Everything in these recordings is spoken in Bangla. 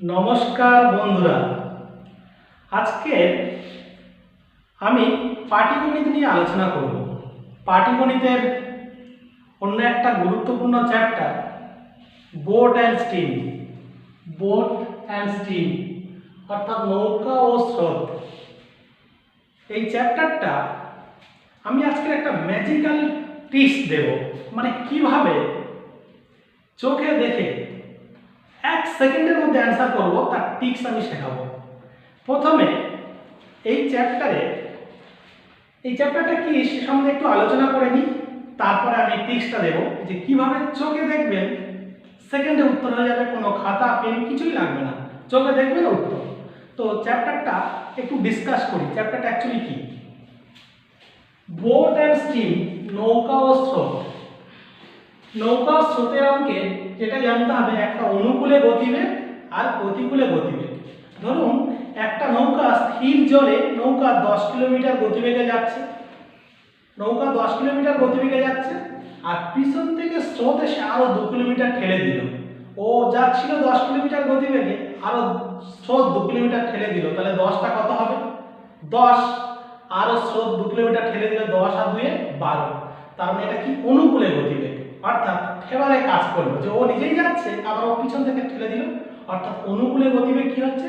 নমস্কার বন্ধুরা, আজকে আমি পাটিগণিত নিয়ে আলোচনা করব। পাটিগণিতের অন্য একটা গুরুত্বপূর্ণ chapter boat and steam. Boat and steam অর্থাৎ নৌকা ও স্রোত। এই চ্যাপ্টারটা আমি আজকে একটা ম্যাজিক্যাল টিপস দেব, মানে কিভাবে চোখে দেখে 1 সেকেন্ডের মধ্যে অ্যান্সার করবো তার টিপস আমি শেখাবো। প্রথমে এই চ্যাপ্টারটা কি সে সম্বন্ধে একটু আলোচনা করে নিই, তারপরে আমি টিপসটা দেবো যে কিভাবে চোখে দেখবেন সেকেন্ডে উত্তর হয়ে যাবে, কোনো খাতা পেন কিছুই লাগবে না, চোখে দেখবেন উত্তর। তো চ্যাপ্টারটা একটু ডিসকাস করি। চ্যাপ্টারটা অ্যাকচুয়ালি কি? বোট অ্যান্ড স্টিম, নৌকা ও স্রোত। নৌকা স্রোতের অঙ্কে যেটা জানতে হবে, একটা অনুকূলে গতিবেগ আর প্রতিকূলে গতিবেগ। ধরুন একটা নৌকা স্থির জলে নৌকা 10 কিলোমিটার গতিবেগে যাচ্ছে, নৌকা 10 কিলোমিটার গতিবেগে যাচ্ছে, আর পিছন থেকে স্রোত এসে আরো 2 কিলোমিটার ঠেলে দিল। ও যাচ্ছিল 10 কিলোমিটার গতিবেগে, আরো স্রোত 2 কিলোমিটার ঠেলে দিল, তাহলে 10টা কত হবে? 10, আরো স্রোত 2 কিলোমিটার ঠেলে দিল, 10 আর 2 12। তার মানে এটা কি? অনুকূলে গতিবেগ, অর্থাৎ ফেভারে কাজ করলো, যে ও নিজেই যাচ্ছে আবার ও পিছন থেকে ঠেলে দিল। অর্থাৎ অনুকূলে গতিবেগ কি হচ্ছে?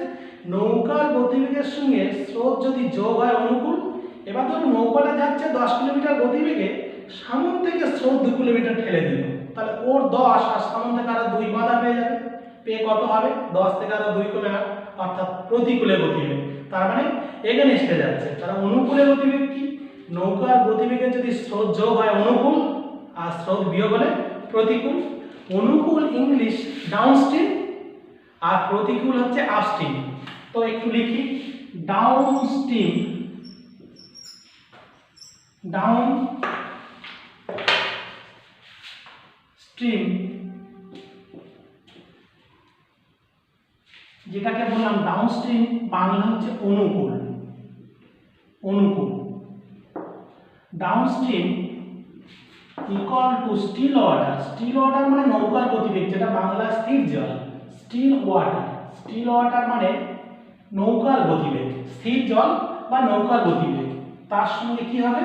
নৌকার গতিবেগের সঙ্গে স্রোত যদি যোগ হয় অনুকূল। এবার ধরুন নৌকাটা যাচ্ছে 10 কিলোমিটার গতিবেগে, সামন থেকে স্রোত 2 কিলোমিটার ঠেলে দিল, তাহলে ওর 10 আর সামন থেকে আরো 2 বাধা পেয়ে যাবে। পেয়ে কত হবে? 10 থেকে আরো 2 কমে গেল, অর্থাৎ প্রতিকূলে গতিবেগ। তার মানে এগেনস্টে যাচ্ছে। তার অনুকূলে গতিবেগ কি? নৌকার গতিবেগে যদি স্রোত যোগ হয় অনুকূল, আর স্রোত বিয়োগ হলে প্রতিকূল। অনুকূল ইংলিশ ডাউনস্ট্রিম, আর প্রতিকূল হচ্ছে আপস্ট্রিম। তো একটু লিখি, ডাউনস্ট্রিম, ডাউন স্ট্রিম, যেটাকে বললাম ডাউনস্ট্রিম, বাংলা হচ্ছে অনুকূল। অনুকূল downstream equal to still water. Still water মানে নৌকার গতিবেগ, যেটা বাংলা স্থির জল। স্টিল ওয়াটার, স্টিল ওয়াটার মানে নৌকার গতিবেগ, স্থির জল বা নৌকার গতিবেগ। তার সঙ্গে কি হবে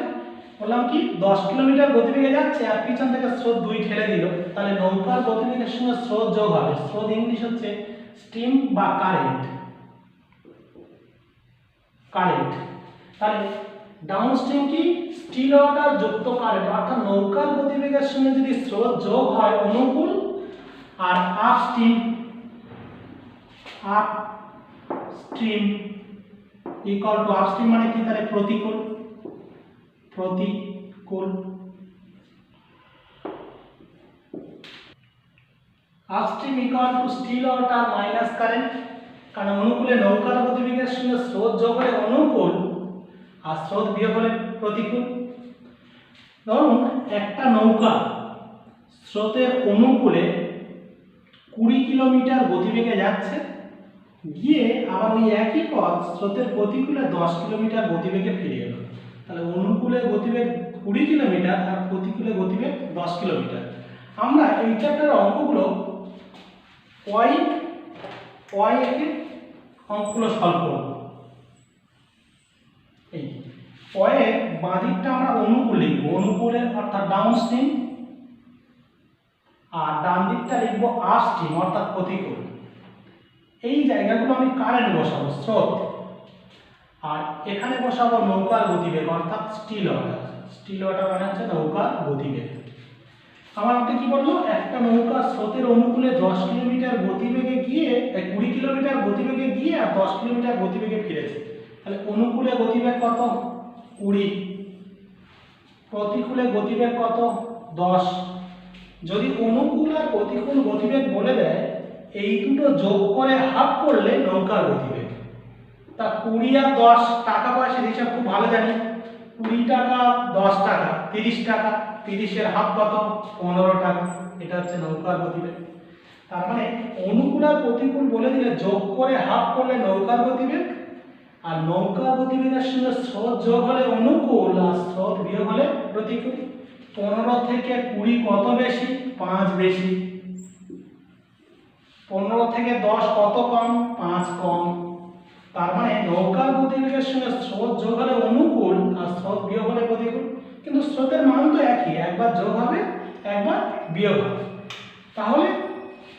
বললাম, কি 10 কিলোমিটার গতিবেগে যাচ্ছে আর পিছন থেকে স্রোত 2 ঠেলে দিল, তাহলে নৌকার গতিবেগের সঙ্গে স্রোত যোগ হবে। স্রোত ইংলিশ হচ্ছে স্টিম বা কারেন্ট। কারেন্ট, তাহলে ডাউনস্ট্রিম কি? স্টিল ওয়াটার যুক্ত কারেন্ট, অর্থাৎ নৌকার গতিবেগের সঙ্গে যদি স্রোত যোগ হয় অনুকূল, আর upstream, upstream equal to, upstream মানে কি? তাহলে প্রতিকূল। প্রতিকূল upstream equal to still water minus current, কারণ অনুকূলে নৌকার গতিবেগের সঙ্গে স্রোত যোগ হলে অনুকূল, আর স্রোত বিয়োগ হলে প্রতিকূল। ধরুন একটা নৌকা স্রোতের অনুকূলে 20 কিলোমিটার গতিবেগে যাচ্ছে, গিয়ে আবার ওই একই পথ স্রোতের প্রতিকূলে 10 কিলোমিটার গতিবেগে ফিরে গেল। তাহলে অনুকূলে গতিবেগ 20 কিলোমিটার আর প্রতিকূলে গতিবেগ 10 কিলোমিটার। আমরা এই চ্যাপ্টারের অঙ্কগুলো একে অঙ্কগুলো সলভ করব। এই পয়ের বাঁ দিকটা আমরা অনুকূল লিখবো, অনুকূলে অর্থাৎ ডাউনস্ট্রিম, আর ডান দিকটা লিখবো আপস্ট্রিম অর্থাৎ প্রতিকূল। এই জায়গাগুলো আমি কারেন্ট বসাবো, স্রোত, আর এখানে বসাবো নৌকার গতিবেগ অর্থাৎ স্টিল ওয়াটার। স্টিল ওয়াটার মানে হচ্ছে নৌকার গতিবেগ। আমার মতে কি বললো, একটা নৌকা স্রোতের অনুকূলে 10 কিলোমিটার গতিবেগে গিয়ে 20 কিলোমিটার গতিবেগে গিয়ে আর 10 কিলোমিটার গতিবেগে ফিরেছে। তাহলে অনুকূলে গতিবেগ কত? 20। প্রতিকূলে গতিবেগ কত? 10। যদি অনুকূল আর প্রতিকূল গতিবেগ বলে দেয়, এই দুটো যোগ করে হাফ করলে নৌকার গতিবেগ। তা 20 আর 10 টাকা পয়সার হিসাব খুব ভালো জানি। 20 টাকা, 10 টাকা, 30 টাকা। 30 এর হাফ কত? 15 টাকা। এটা হচ্ছে নৌকার গতিবেগ। তার মানে অনুকূল আর প্রতিকূল বলে দিলে যোগ করে হাফ করলে নৌকার গতিবেগ, আর নৌকার গতিবেগের সঙ্গে স্রোত যোগ হলে অনুকূল আর স্রোত বিয়োগ হলে প্রতিকূল। 15 থেকে 20 কত বেশি? 5 বেশি। 15 থেকে 10 কত কম? 5 কম। তার মানে নৌকার গতিবেগের সঙ্গে স্রোত যোগ হলে অনুকূল আর স্রোত বিয়োগ হলে প্রতিকূল, কিন্তু স্রোতের মান তো একই, একবার যোগ হবে একবার বিয়োগ হবে। তাহলে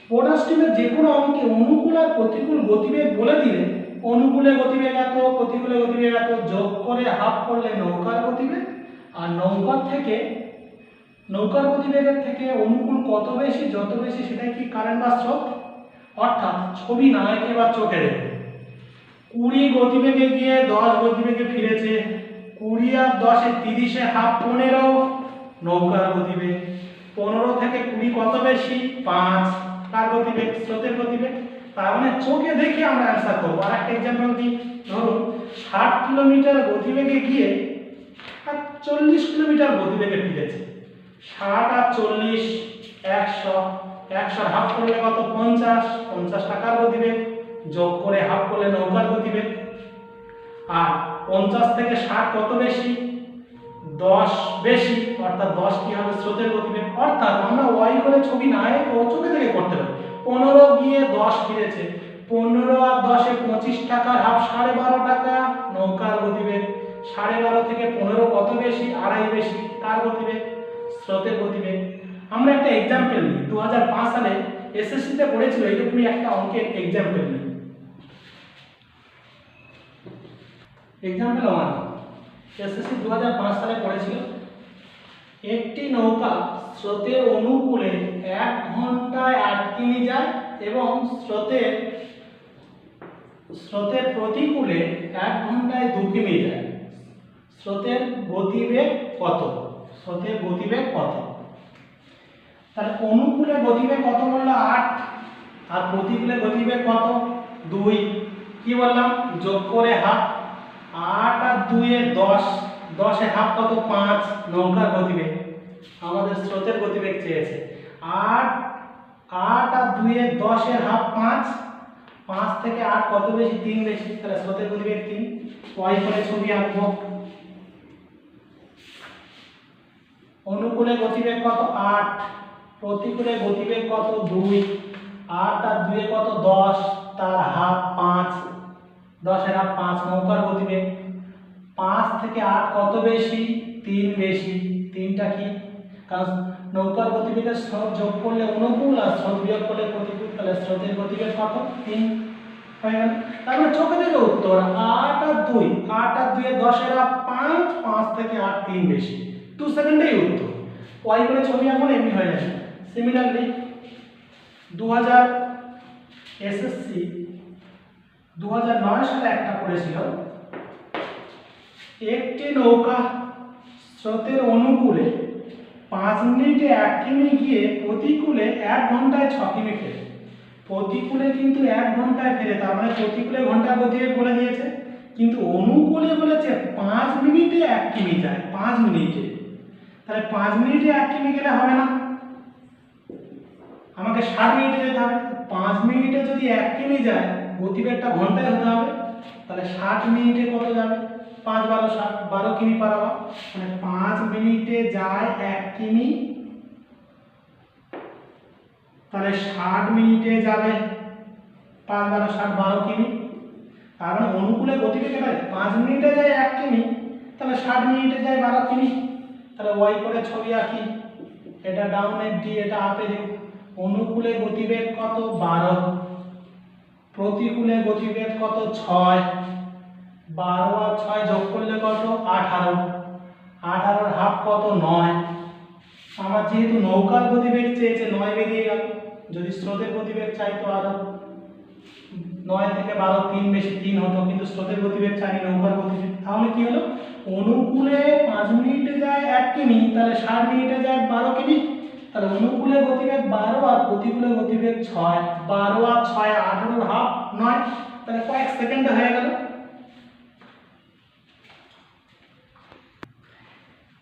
পোর্টার স্টিমের যে কোনো অঙ্কে অনুকূল আর প্রতিকূল গতিবেগ বলে দিলে অনুকূলে গতিবেগ এত, প্রতিকূলে গতিবেগ এত, যোগ করে হাফ করলে নৌকার গতিবেগ, আর নৌকার গতিবেগের থেকে অনুকূল কত বেশি, যত বেশি সেটাই কি কারেন্ট বা স্রোত। অর্থাৎ ছবি না এঁকে বা চোখে রেখে 20 গতিবেগে গিয়ে 10 গতিবেগে ফিরেছে, 20 আর 10 30 হাফ 15 নৌকার গতিবেগ, 15 থেকে 20 কত বেশি? 5 কার গতিবেগ? স্রোতের গতিবেগ। তার মানে চোখে দেখে আমরা অ্যান্সার করবো। আর একটা এক্সাম্পল দিই, ধরুন 60 কিলোমিটার গতিবেগে গিয়ে আর 40 কিলোমিটার গতিবেগে ফিরেছে। 60 আর 40 100, 100 হাফ করলে কত? 50, 50 টাকার গতিবেগ, যোগ করে হাফ করলে নৌকার গতিবেগ। আর 50 থেকে 60 কত বেশি? 10 বেশি, অর্থাৎ 10 কি হবে? স্রোতের গতিবেগ। অর্থাৎ আমরা ওয়াই করে ছবি না এঁকে চোখে দেখে করতে পারি। 15 গিয়ে 10 ফিরেছে, 15 আর 10 25 টাকার হাফ 12.5 টাকা নৌকার গতিবেগ। 12.5 থেকে 15 কত বেশি? 2.5 বেশি, কার গতিবেগ? স্রোতের গতিবেগ। আমরা একটা এক্সাম্পল নিই, 2005 সালে এসএসসি তে পড়েছিল এইরকমই একটা অঙ্কের এক্সাম্পল নিই। এক্সাম্পল 1, এসএসসি 2005 সালে পড়েছিল একটি নৌকা স্রোতের অনুকূলে 1 ঘন্টায় 8 কিমি যায় এবং স্রোতের প্রতিকূলে 1 ঘন্টায় 2 কিমি যায়। স্রোতের গতিবেগ কত? স্রোতের গতিবেগ কত? তাহলে অনুকূলে গতিবেগ কত বললো? 8, আর প্রতিকূলে গতিবেগ কত? 2। কি বললাম? যোগ করে হাফ। 8 আর 2 এ 10, 10 এ হাফ কত? 5 নৌকার গতিবেগ। আমাদের স্রোতের গতিবেগ চেয়েছে। 8 আর 2 এ 10 এর হাফ 5, 5 থেকে 8 কত বেশি? 3 বেশি, তাহলে স্রোতের গতিবেগ 3। ওয়াই করে ছবি আঁকবো। অনুকূলে গতিবেগ কত? 8, প্রতিকূলে গতিবেগ কত? 2। 8 আর 2 এ কত? 10, তার হাফ 5, 10 এর হাফ 5 নৌকার গতিবেগ। 5 থেকে 8 কত বেশি? 3 বেশি। 3টা কি? কারণ নৌকার গতিবেগের স্রোত যোগ করলে অনুকূল আর স্রোত বিয়োগ করলে প্রতিকূল, তাহলে স্রোতের গতিবেগ কত? 3 হয়ে গেল। তারপরে চোখে দেখে উত্তর 8 আর 2, 8 আর 2 এ 10 এর হাফ 5, 5 থেকে 8 3 বেশি, 2 সেকেন্ডেই উত্তর। ওয়াই করে ছবি এখন এমনি হয়ে যাবে। সিমিলারলি 2000 এসএসসি 2009 সালে একটা করেছিল একটি নৌকা স্রোতের অনুকূলে 5 মিনিটে 1 কিমি গিয়ে প্রতিকূলে 1 ঘন্টায় 6 কিমি ফেরে। প্রতিকূলে কিন্তু 1 ঘন্টায় ফেরে, তার মানে প্রতিকূলে ঘন্টার গতিবেগ বলে দিয়েছে, কিন্তু অনুকূলে বলেছে 5 মিনিটে 1 কিমি যায়। 5 মিনিটে, তাহলে 5 মিনিটে 1 কিমি গেলে হবে না, আমাকে 60 মিনিটে যেতে হবে। 5 মিনিটে যদি 1 কিমি যায় গতিবেগটা ঘন্টায় হতে হবে, তাহলে 60 মিনিটে কত যাবে? 5 12 60, 12 কিমি পার আওয়ার, মানে 5 মিনিটে যায় 1 কিমি, তাহলে 60 মিনিটে যাবে 5 12 60, 12 কিমি। তার মানে অনুকূলে গতিবেগ এটা 5 মিনিটে যায় 1 কিমি, তাহলে 60 মিনিটে যায় 12 কিমি। তাহলে ওয়াই করে ছবি আঁকি, এটা ডাউনের ডি, এটা আপের ইউ। অনুকূলে গতিবেগ কত? 12, প্রতিকূলে গতিবেগ কত? 6, 12 আর 6 যোগ করলে কত? 18, 18 এর হাফ কত? 9। আমার যেহেতু নৌকার গতিবেগ চেয়েছে 9 বেরিয়ে গেল, যদি স্রোতের গতিবেগ চাইতো আরো 9 থেকে 12 3 বেশি 3 হতো, কিন্তু স্রোতের গতিবেগ চাইনি, নৌকার গতিবেগ। তাহলে কি হলো? অনুকূলে 5 মিনিটে যায় 1 কিমি, তাহলে 60 মিনিটে যায় 12 কিমি, তাহলে অনুকূলে গতিবেগ 12 আর প্রতিকূলে গতিবেগ 6, 12 আর 6 18 এর হাফ 9, তাহলে কয়েক সেকেন্ডে হয়ে গেল।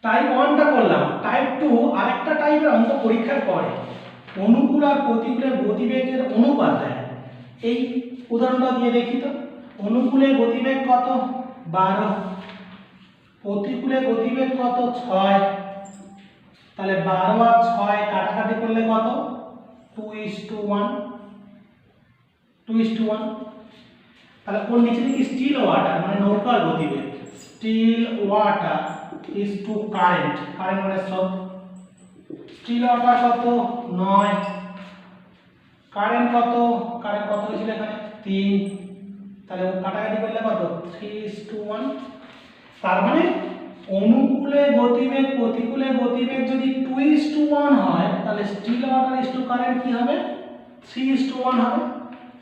টাইপ 1টা করলাম। টাইপ 2 আরেকটা টাইপের অঙ্ক পরীক্ষার পরে অনুকূল আর প্রতিকূলের গতিবেগের অনুপাত দেয়। এই উদাহরণটা দিয়ে দেখি তো। অনুকূলে গতিবেগ কত? 12, প্রতিকূলে গতিবেগ কত? 6, তাহলে 12 আর 6 কাটাকাটি করলে কত? 2:1, 2:1। তাহলে ওর নিচে দেখি স্টিল ওয়াটার মানে নৌকার গতিবেগ, still water is to current, current মানে স্রোত। স্টিল ওয়াটার কত 9, কারেন্ট কত, কারেন্ট কত হয়েছিল এখানে 3, তাহলে কাটাকাটি করলে কত 3:1। তার মানে অনুকূলে গতিবেগ প্রতিকূলে গতিবেগ যদি 2:1 হয় তাহলে still water is to current কি হবে 3:1 হবে।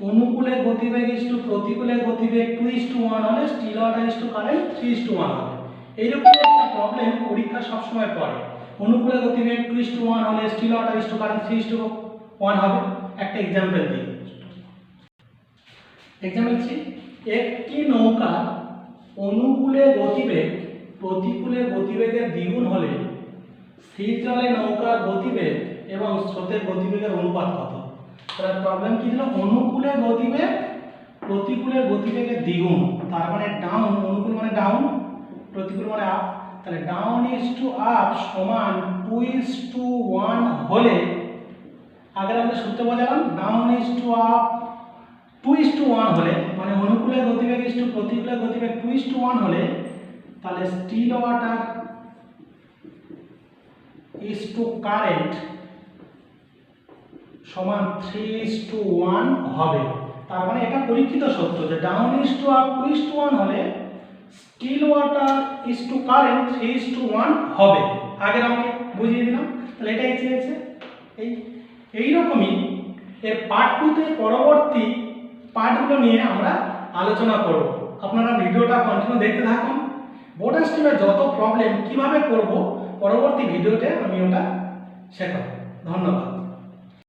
অনুকূলে গতিবেগ ইজ টু প্রতিকূলে গতিবেগ 2:1 হলে still water is to current 3:1 হবে। এইরকম একটা প্রবলেম পরীক্ষা সবসময় পড়ে। অনুকূলে গতিবেগ 2:1 হলে still water is to current 3:1 হবে। একটা এক্সাম্পল দিই। এক্সাম্পল 3, একটি নৌকা অনুকূলে গতিবেগ প্রতিকূলে গতিবেগের দ্বিগুণ হলে স্থির জলে নৌকার গতিবেগ এবং স্রোতের গতিবেগের অনুপাত কত? তাহলে প্রবলেম কি ছিল, অনুকূলে গতিবেগ প্রতিকূলে গতিবেগের দ্বিগুণ, তার মানে ডাউন, অনুকূল মানে ডাউন, প্রতিকূল মানে আপ, তাহলে ডাউন ইজ টু আপ সমান 2:1 হলে, আগে আমরা সূত্র বোঝালাম, ডাউন ইজ টু আপ 2:1 হলে মানে অনুকূলে গতিবেগ ইজ টু প্রতিকূলে গতিবেগ 2:1 হলে তাহলে still water is to current সমান 3:1 হবে। তার মানে এটা পরীক্ষিত সত্য যে ডাউন ইজ টু আপ 2:1 হলে still water is to current 3:1 হবে। আগের অঙ্কে বুঝিয়ে দিলাম। তাহলে এটাই চেয়েছে। এইরকমই এর পার্ট 2 তে পরবর্তী পার্টগুলো নিয়ে আমরা আলোচনা করব। আপনারা ভিডিওটা কন্টিনিউ দেখতে থাকুন। বোর্ড স্ট্রিমের যত প্রবলেম কিভাবে করব পরবর্তী ভিডিওতে আমি ওটা শেখাবো। ধন্যবাদ।